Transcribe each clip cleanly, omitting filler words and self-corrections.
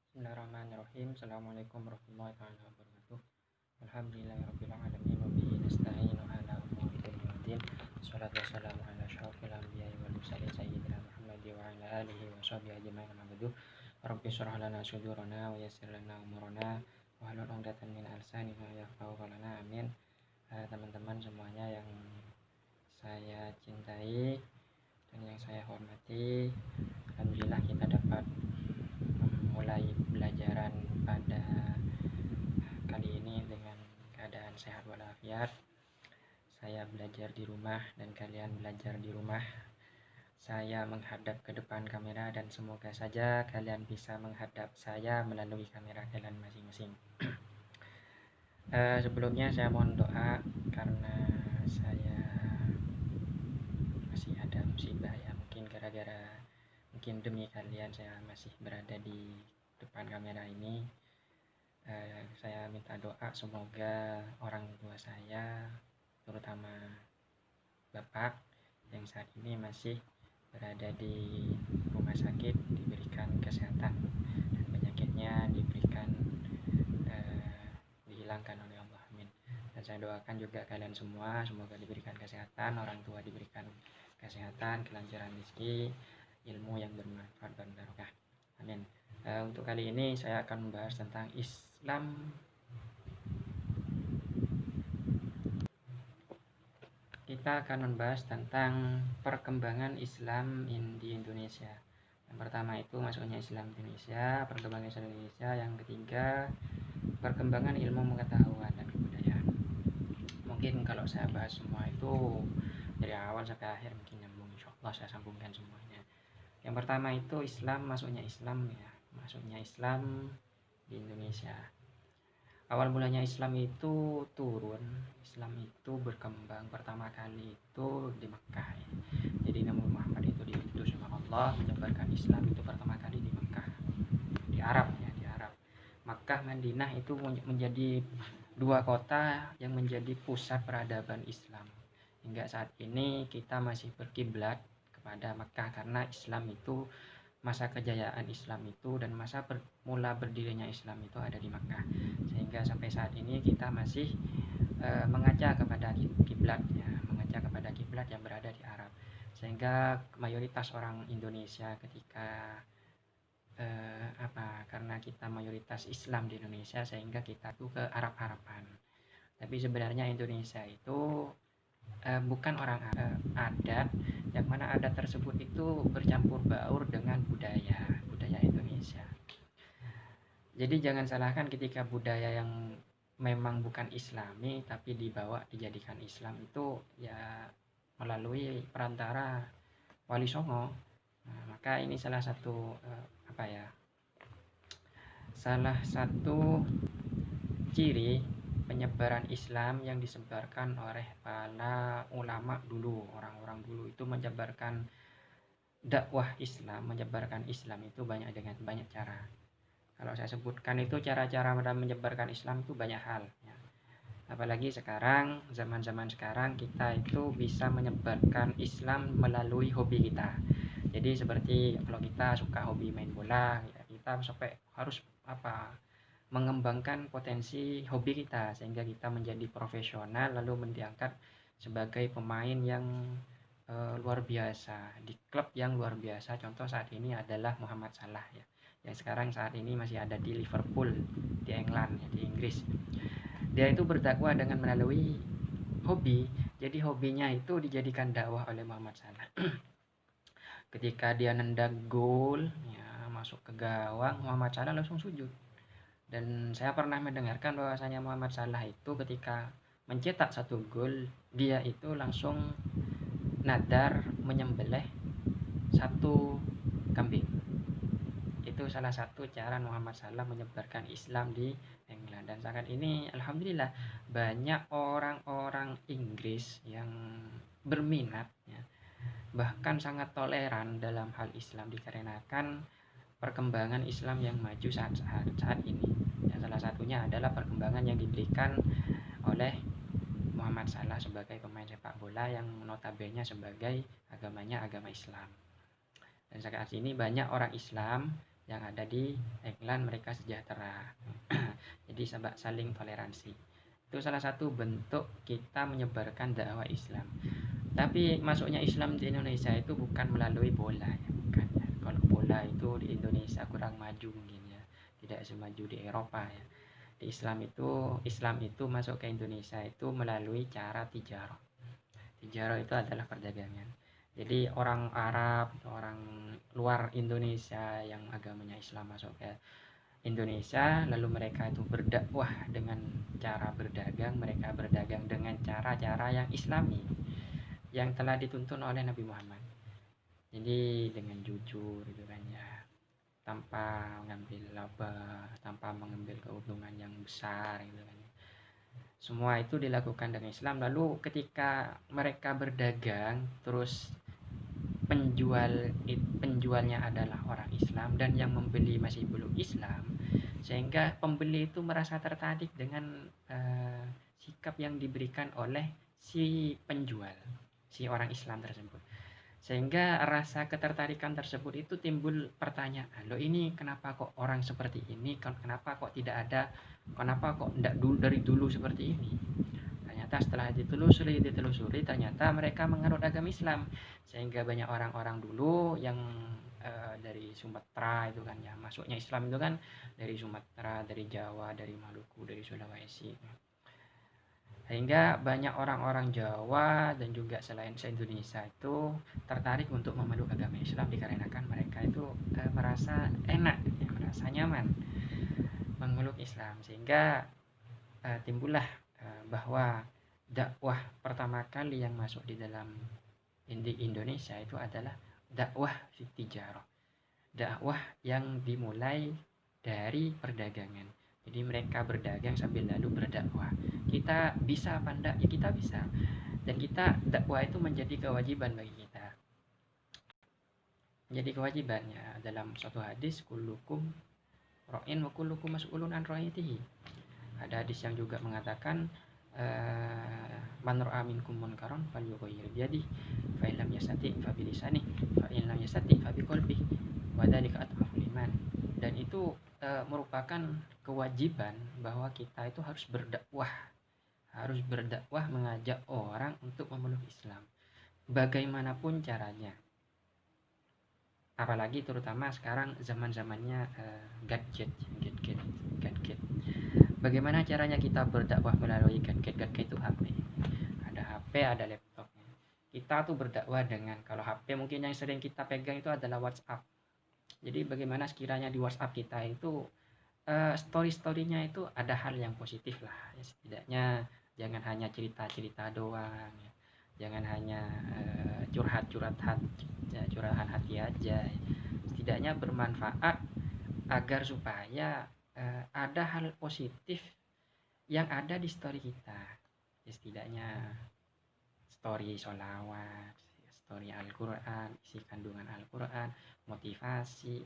Bismillahirrahmanirrahim. Assalamualaikum warahmatullahi wabarakatuh. Alhamdulillahirabbil alamin wa bihi nasta'inu ala umuri dunya waddin. Wassalatu wassalamu ala asyrofil anbiya'i wal mursalin sayyidina Muhammad wa ala alihi wa sahbihi ajmain amma ba'du. Rabbi shrah lana sudurana wa yassir lana umurana wa hlul 'uqdatam min lisanina yafqahu qawlana. Amin. Teman-teman semuanya yang saya cintai dan yang saya hormati, alhamdulillah kita dapat memulai pelajaran pada kali ini dengan keadaan sehat walafiat. Saya belajar di rumah dan kalian belajar di rumah. Saya menghadap ke depan kamera dan semoga saja kalian bisa menghadap saya melalui kamera kalian masing-masing. Sebelumnya saya mohon doa karena saya masih ada musibah ya, mungkin demi kalian saya masih berada di depan kamera ini. Saya minta doa semoga orang tua saya, terutama bapak yang saat ini masih berada di rumah sakit, diberikan kesehatan dan penyakitnya dihilangkan oleh Allah. Amin. Dan saya doakan juga kalian semua semoga diberikan kesehatan, orang tua diberikan kesehatan, kelancaran rezeki, ilmu yang bermanfaat dan barokah. Amin. Untuk kali ini saya akan membahas tentang Islam. Kita akan membahas tentang perkembangan Islam di Indonesia. Yang pertama itu masuknya Islam di Indonesia, perkembangan Islam di Indonesia. Yang ketiga, perkembangan ilmu pengetahuan dan kebudayaan. Mungkin kalau saya bahas semua itu dari awal sampai akhir mungkin nyambung, insyaallah saya sambungkan semuanya. Yang pertama itu masuknya Islam di Indonesia. Awal mulanya Islam itu turun, Islam itu berkembang pertama kali itu di Mekah ya. Jadi Nabi Muhammad itu diutus sama Allah menyebarkan Islam itu pertama kali di Mekah, di Arab ya, di Arab. Makkah, Madinah itu menjadi dua kota yang menjadi pusat peradaban Islam. Hingga saat ini kita masih berkiblat kepada Makkah karena Islam itu, masa kejayaan Islam itu dan masa mula berdirinya Islam itu ada di Makkah. Sehingga sampai saat ini kita masih mengaca kepada kiblat ya, yang berada di Arab. Sehingga mayoritas orang Indonesia ketika karena kita mayoritas Islam di Indonesia sehingga kita tuh ke Arab-Araban. Tapi sebenarnya Indonesia itu bukan orang adat, yang mana adat tersebut itu bercampur baur dengan budaya Indonesia. Jadi jangan salahkan ketika budaya yang memang bukan Islami tapi dijadikan Islam itu ya melalui perantara Wali Songo. Maka ini salah satu ciri penyebaran Islam yang disebarkan oleh para ulama dulu. Orang-orang dulu itu menyebarkan dakwah Islam, menyebarkan Islam itu dengan banyak cara. Kalau saya sebutkan itu cara-cara menyebarkan Islam itu banyak hal ya. Apalagi sekarang, zaman-zaman sekarang kita itu bisa menyebarkan Islam melalui hobi kita. Jadi seperti kalau kita suka hobi main bola ya, kita sampai harus mengembangkan potensi hobi kita sehingga kita menjadi profesional lalu diangkat sebagai pemain yang luar biasa di klub yang luar biasa. Contoh saat ini adalah Muhammad Salah ya, yang sekarang saat ini masih ada di Liverpool di England ya, di Inggris. Dia itu berdakwah dengan melalui hobi. Jadi hobinya itu dijadikan dakwah oleh Muhammad Salah. Ketika dia nendang gol ya, masuk ke gawang, Muhammad Salah langsung sujud. Dan saya pernah mendengarkan bahwasanya Muhammad Salah itu ketika mencetak satu gol, dia itu langsung nadar menyembelih satu kambing. Itu salah satu cara Muhammad Salah menyebarkan Islam di England. Dan saat ini alhamdulillah banyak orang-orang Inggris yang berminat ya, bahkan sangat toleran dalam hal Islam dikarenakan perkembangan Islam yang maju saat ini. Ya, salah satunya adalah perkembangan yang diberikan oleh Muhammad Salah sebagai pemain sepak bola yang notabene sebagai agamanya agama Islam. Dan saat ini banyak orang Islam yang ada di England mereka sejahtera. Jadi saling toleransi. Itu salah satu bentuk kita menyebarkan dakwah Islam. Tapi masuknya Islam di Indonesia itu bukan melalui bola ya, bukan ya. Kalau bola itu di Indonesia kurang maju mungkin ya, tidak semaju di Eropa ya. Di Islam itu masuk ke Indonesia itu melalui cara tijarah. Tijarah itu adalah perdagangan. Jadi orang Arab, orang luar Indonesia yang agamanya Islam masuk ke Indonesia, lalu mereka itu berdakwah dengan cara berdagang, mereka berdagang dengan cara-cara yang Islami yang telah dituntun oleh Nabi Muhammad. Jadi dengan jujur gitu kan ya, tanpa mengambil laba, tanpa mengambil keuntungan yang besar gitu kan. Semua itu dilakukan dengan Islam. Lalu ketika mereka berdagang, terus penjualnya adalah orang Islam dan yang membeli masih belum Islam, sehingga pembeli itu merasa tertarik dengan sikap yang diberikan oleh si penjual, si orang Islam tersebut. Sehingga rasa ketertarikan tersebut itu timbul pertanyaan, loh ini kenapa kok orang seperti ini, kenapa kok tidak ada, kenapa kok tidak dari dulu seperti ini. Ternyata setelah ditelusuri ternyata mereka menganut agama Islam, sehingga banyak orang-orang dulu yang dari Sumatera itu kan ya, masuknya Islam itu kan dari Sumatera, dari Jawa, dari Maluku, dari Sulawesi, sehingga banyak orang-orang Jawa dan juga selain se-Indonesia itu tertarik untuk memeluk agama Islam dikarenakan mereka itu merasa enak, ya, merasa nyaman memeluk Islam, sehingga timbullah bahwa dakwah pertama kali yang masuk di dalam Indonesia itu adalah dakwah tijarah, dakwah yang dimulai dari perdagangan. Jadi mereka berdagang sambil lalu berdakwah. Kita bisa apa enggak? Ya kita bisa. Dan kita dakwah itu menjadi kewajiban bagi kita. Menjadi kewajibannya dalam suatu hadis, kullukum ra'in wa kullukum mas'ulun an ra'iyatihi. Ada hadis yang juga mengatakan man ra'a minkum munkaran falyughayyir bi yadihi fa in lam yastati' fa bi lisanihi fa in lam yastati' fa bi qalbihi wa dzalika adhaful iman. Dan itu merupakan kewajiban bahwa kita itu harus berdakwah mengajak orang untuk memeluk Islam bagaimanapun caranya. Apalagi terutama sekarang zaman-zamannya gadget. Bagaimana caranya kita berdakwah melalui gadget itu HP. Ada HP, ada laptop. Kita tuh berdakwah dengan, kalau HP mungkin yang sering kita pegang itu adalah WhatsApp. Jadi bagaimana sekiranya di WhatsApp kita itu story-storynya itu ada hal yang positif lah. Ya, setidaknya jangan hanya cerita-cerita doang. Ya. Jangan hanya curahan hati aja. Setidaknya bermanfaat agar supaya ada hal positif yang ada di story kita. Ya, setidaknya story sholawat, story Al-Quran, isi kandungan Al-Quran, motivasi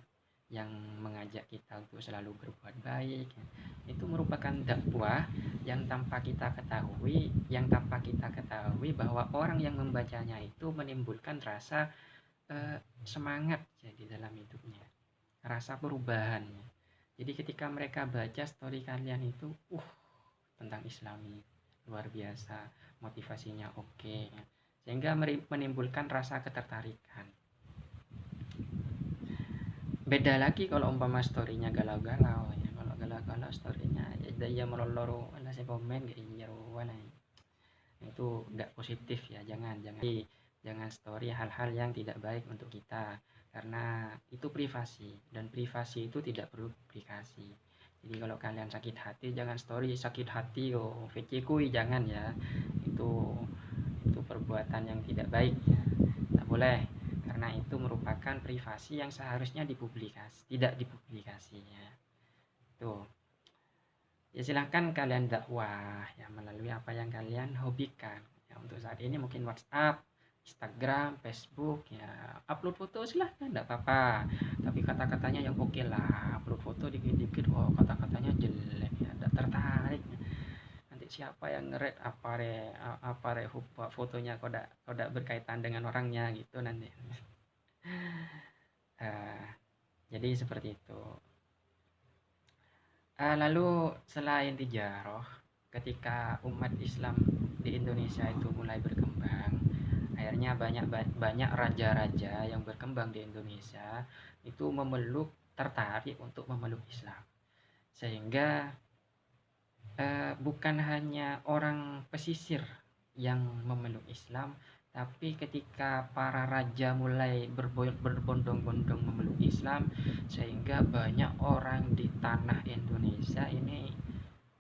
yang mengajak kita untuk selalu berbuat baik. Itu merupakan dakwah yang tanpa kita ketahui bahwa orang yang membacanya itu menimbulkan rasa semangat ya, di dalam hidupnya, rasa perubahan. Jadi ketika mereka baca story kalian itu tentang Islami luar biasa, motivasinya oke, sehingga menimbulkan rasa ketertarikan. Beda lagi kalau umpama storynya galau-galau ya. Kalau galau-galau storynya ya meloloro ana si komen gak iya itu enggak positif ya. Jangan story hal-hal yang tidak baik untuk kita, karena itu privasi dan privasi itu tidak perlu publikasi. Jadi kalau kalian sakit hati jangan story sakit hati VC kui, jangan ya. Itu perbuatan yang tidak baik ya. Tak boleh, karena itu merupakan privasi yang seharusnya tidak dipublikasinya. Tuh. Ya silahkan kalian dakwah ya melalui apa yang kalian hobikan. Ya, untuk saat ini mungkin WhatsApp, Instagram, Facebook ya, upload foto silahkan, enggak apa-apa. Tapi kata-katanya yang oke lah. Upload foto dikit-dikit kata-katanya jelek ya, enggak tertarik. Nanti siapa yang nge-rate apa re fotonya kok berkaitan dengan orangnya gitu nanti. Jadi seperti itu. Lalu selain tijarah, ketika umat Islam di Indonesia itu mulai berkembang, akhirnya banyak raja-raja yang berkembang di Indonesia itu tertarik untuk memeluk Islam. Sehingga bukan hanya orang pesisir yang memeluk Islam, tapi ketika para raja mulai berbondong-bondong memeluk Islam, sehingga banyak orang di tanah Indonesia ini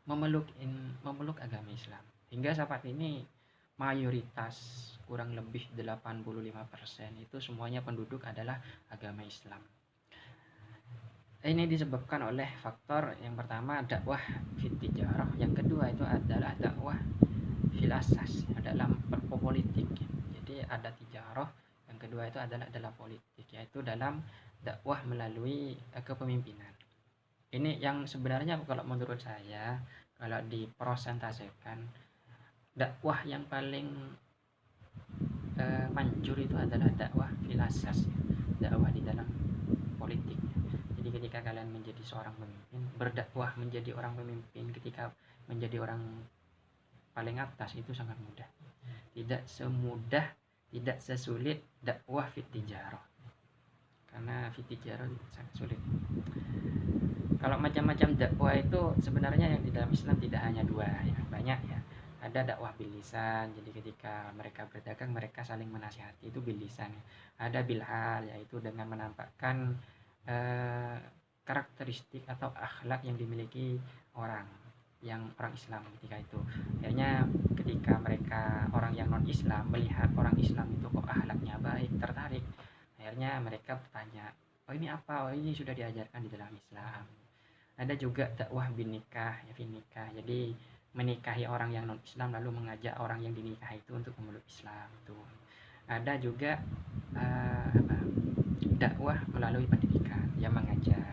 memeluk agama Islam. Hingga saat ini mayoritas kurang lebih 85% itu semuanya penduduk adalah agama Islam. Ini disebabkan oleh faktor yang pertama dakwah fit tijarah, yang kedua itu adalah dakwah fil asas dalam politik. Jadi ada tijarah, yang kedua itu adalah dalam politik, yaitu dalam dakwah melalui kepemimpinan. Ini yang sebenarnya kalau menurut saya, kalau dipresentasikan, dakwah yang paling manjur itu adalah dakwah fil asas, dakwah di dalam politik. Jadi ketika kalian menjadi seorang pemimpin, berdakwah menjadi orang pemimpin ketika menjadi orang paling atas itu sangat mudah. Tidak sesulit dakwah fit tijarah. Karena fit tijarah sangat sulit. Kalau macam-macam dakwah itu sebenarnya yang di dalam Islam tidak hanya dua ya, banyak ya. Ada dakwah bil lisan, jadi ketika mereka berdagang mereka saling menasihati, itu bil lisan. Ada bil hal, yaitu dengan menampakkan karakteristik atau akhlak yang dimiliki orang Islam ketika itu. Akhirnya ketika mereka orang yang non Islam melihat orang Islam itu kok akhlaknya baik, tertarik, akhirnya mereka bertanya, oh ini apa, oh ini sudah diajarkan di dalam Islam. Ada juga dakwah bin nikah, jadi menikahi orang yang non Islam lalu mengajak orang yang dinikahi itu untuk memeluk Islam itu. Ada juga dakwah melalui pendidikan yang mengajar.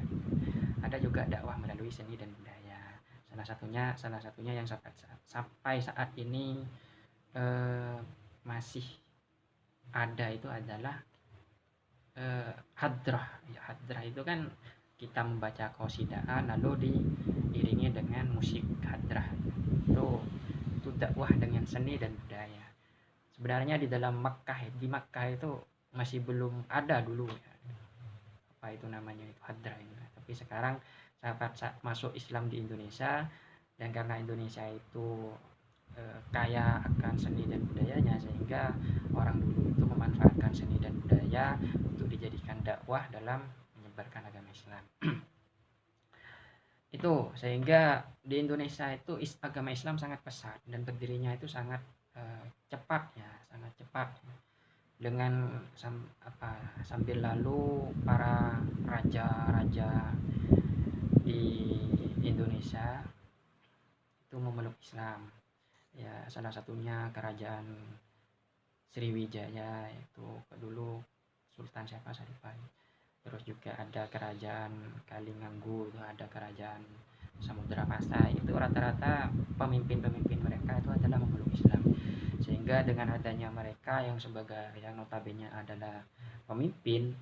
Ada juga dakwah melalui seni dan budaya. Salah satunya yang sampai saat ini masih ada itu adalah hadrah. Ya, hadrah itu kan kita membaca qasidaan lalu diiringi dengan musik hadrah. Itu dakwah dengan seni dan budaya. Sebenarnya di Makkah itu masih belum ada dulu ya. Apa itu namanya itu hadrah itu. Tapi sekarang saat masuk Islam di Indonesia, dan karena Indonesia itu kaya akan seni dan budayanya, sehingga orang dulu itu memanfaatkan seni dan budaya untuk dijadikan dakwah dalam menyebarkan agama Islam. Itu sehingga di Indonesia itu agama Islam sangat pesat dan berdirinya itu sangat cepat ya, sangat cepat. Dengan sambil lalu para raja-raja di Indonesia itu memeluk Islam. Ya, salah satunya kerajaan Sriwijaya, itu dulu Sultan siapa saya lupa. Terus juga ada kerajaan Kalinganggu, itu ada kerajaan Samudra Pasai. Itu rata-rata pemimpin-pemimpin mereka itu adalah memeluk Islam. Sehingga dengan adanya mereka yang notabene adalah pemimpin,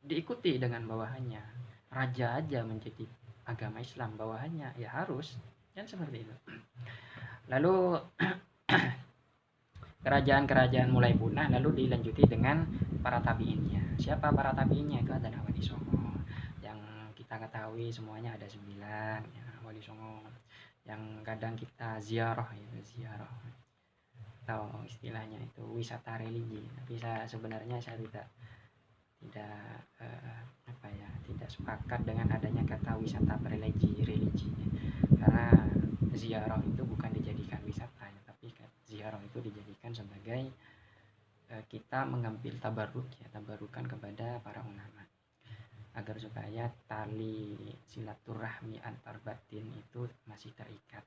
diikuti dengan bawahannya. Raja aja menjadi agama Islam, bawahannya ya harus, kan seperti itu. Lalu kerajaan-kerajaan mulai punah, lalu dilanjuti dengan para tabiinnya. Siapa para tabiinnya? Itu adalah Wali Songo, yang kita ketahui semuanya ada 9 ya, Wali Songo yang kadang kita ziarah atau istilahnya itu wisata religi. Tapi sebenarnya saya tidak tidak sepakat dengan adanya kata wisata religi, karena ziarah itu bukan dijadikan wisata, tapi ziarah itu dijadikan sebagai kita mengambil tabarukan kepada para ulama, agar supaya tali silaturahmi antar batin itu masih terikat.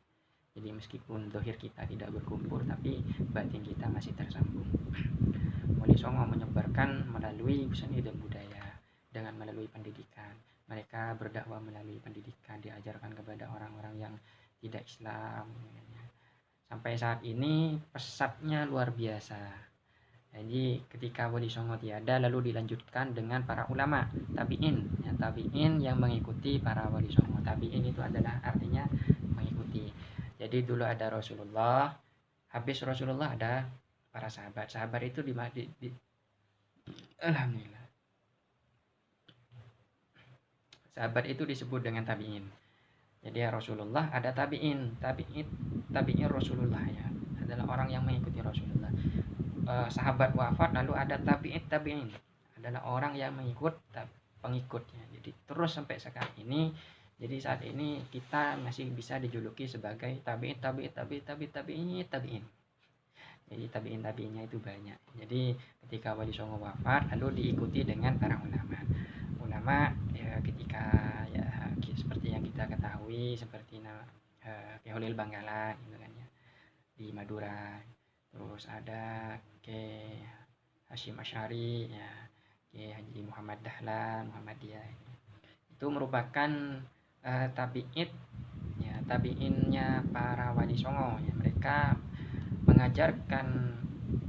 Jadi meskipun zahir kita tidak berkumpul, tapi batin kita masih tersambung. Wali Songo menyebarkan melalui seni dan budaya dengan melalui pendidikan. Mereka berdakwah melalui pendidikan, diajarkan kepada orang-orang yang tidak Islam. Sampai saat ini pesatnya luar biasa. Jadi ketika Wali Songo tiada, lalu dilanjutkan dengan para ulama tabiin, ya, tabiin yang mengikuti para Wali Songo. Tabiin itu adalah artinya mengikuti. Jadi dulu ada Rasulullah, habis Rasulullah ada para sahabat. Sahabat itu alhamdulillah. Sahabat itu disebut dengan tabiin. Jadi Rasulullah ada tabiin, tabiin Rasulullah ya, adalah orang yang mengikuti Rasulullah. Sahabat wafat, lalu ada tabiin adalah orang yang pengikutnya. Jadi terus sampai sekarang ini. Jadi saat ini kita masih bisa dijuluki sebagai tabiin. Jadi tabiinnya itu banyak. Jadi ketika Wali Songo wafat, lalu diikuti dengan para ulama ya, ketika ya seperti yang kita ketahui, seperti Ki Holil Bangkalan gitu kan ya, di Madura. Terus ada Ki Hashim Asy'ari ya, Ki Haji Muhammad Dahlan, Muhammadiyah. Itu merupakan tabiinnya para Wali Songo ya. Mereka mengajarkan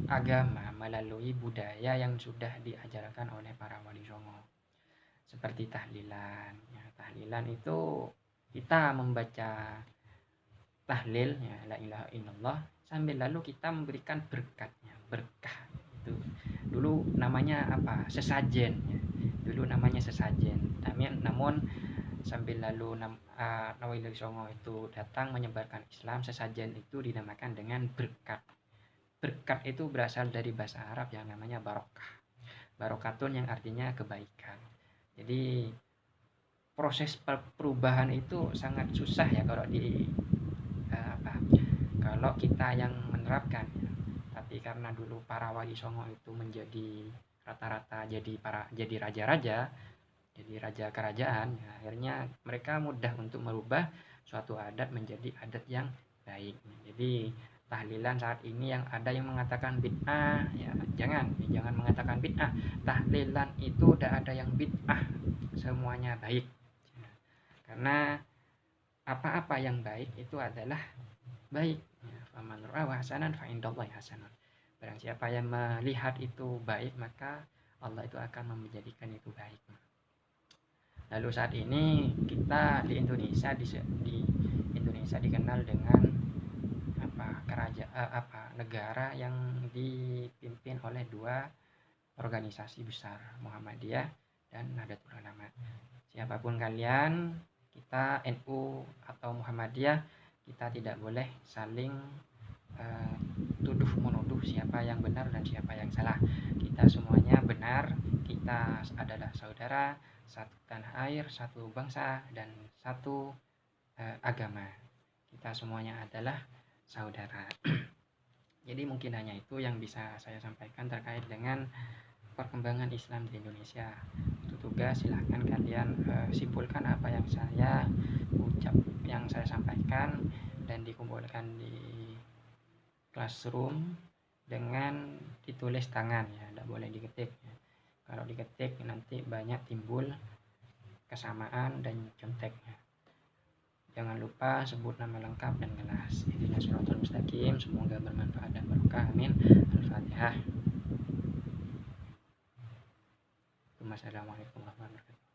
agama melalui budaya yang sudah diajarkan oleh para Wali Songo. Seperti tahlilan ya. Tahlilan itu kita membaca tahlil ya, la ilaha illallah, sambil lalu kita memberikan berkah itu. Dulu namanya apa? Sesajen ya. Dulu namanya sesajen. Namun sambil lalu Wali Songo itu datang menyebarkan Islam, sesajen itu dinamakan dengan berkat. Berkat itu berasal dari bahasa Arab yang namanya barokah. Barokatun yang artinya kebaikan. Jadi proses perubahan itu sangat susah ya kalau kita yang menerapkan ya. Tapi karena dulu para Wali Songo itu menjadi rata-rata jadi raja-raja, jadi raja kerajaan ya, akhirnya mereka mudah untuk merubah suatu adat menjadi adat yang baik. Jadi tahlilan saat ini yang ada yang mengatakan bid'ah ya, jangan mengatakan bid'ah. Tahlilan itu tidak ada yang bid'ah, semuanya baik. Karena apa-apa yang baik itu adalah baik. Faman ra'a hasanan fa indallahi hasanun. Barang siapa yang melihat itu baik, maka Allah itu akan menjadikan itu baik. Lalu saat ini kita di Indonesia dikenal dengan negara yang dipimpin oleh dua organisasi besar, Muhammadiyah dan Nahdlatul Ulama. Siapapun kalian, kita NU atau Muhammadiyah, kita tidak boleh saling tuduh menuduh siapa yang benar dan siapa yang salah. Kita semuanya benar, kita adalah saudara, satu tanah air, satu bangsa, dan satu agama. Kita semuanya adalah saudara. Jadi mungkin hanya itu yang bisa saya sampaikan terkait dengan perkembangan Islam di Indonesia. Itu tugas, silahkan kalian simpulkan apa yang saya sampaikan dan dikumpulkan di classroom dengan ditulis tangan ya, tidak boleh diketik ya. Kalau diketik nanti banyak timbul kesamaan dan conteknya. Jangan lupa sebut nama lengkap dan kelas. Ihdinas shiratal mustaqim. Semoga bermanfaat dan barokah. Amin. Al-Fatihah. Wassalamualaikum warahmatullahi wabarakatuh.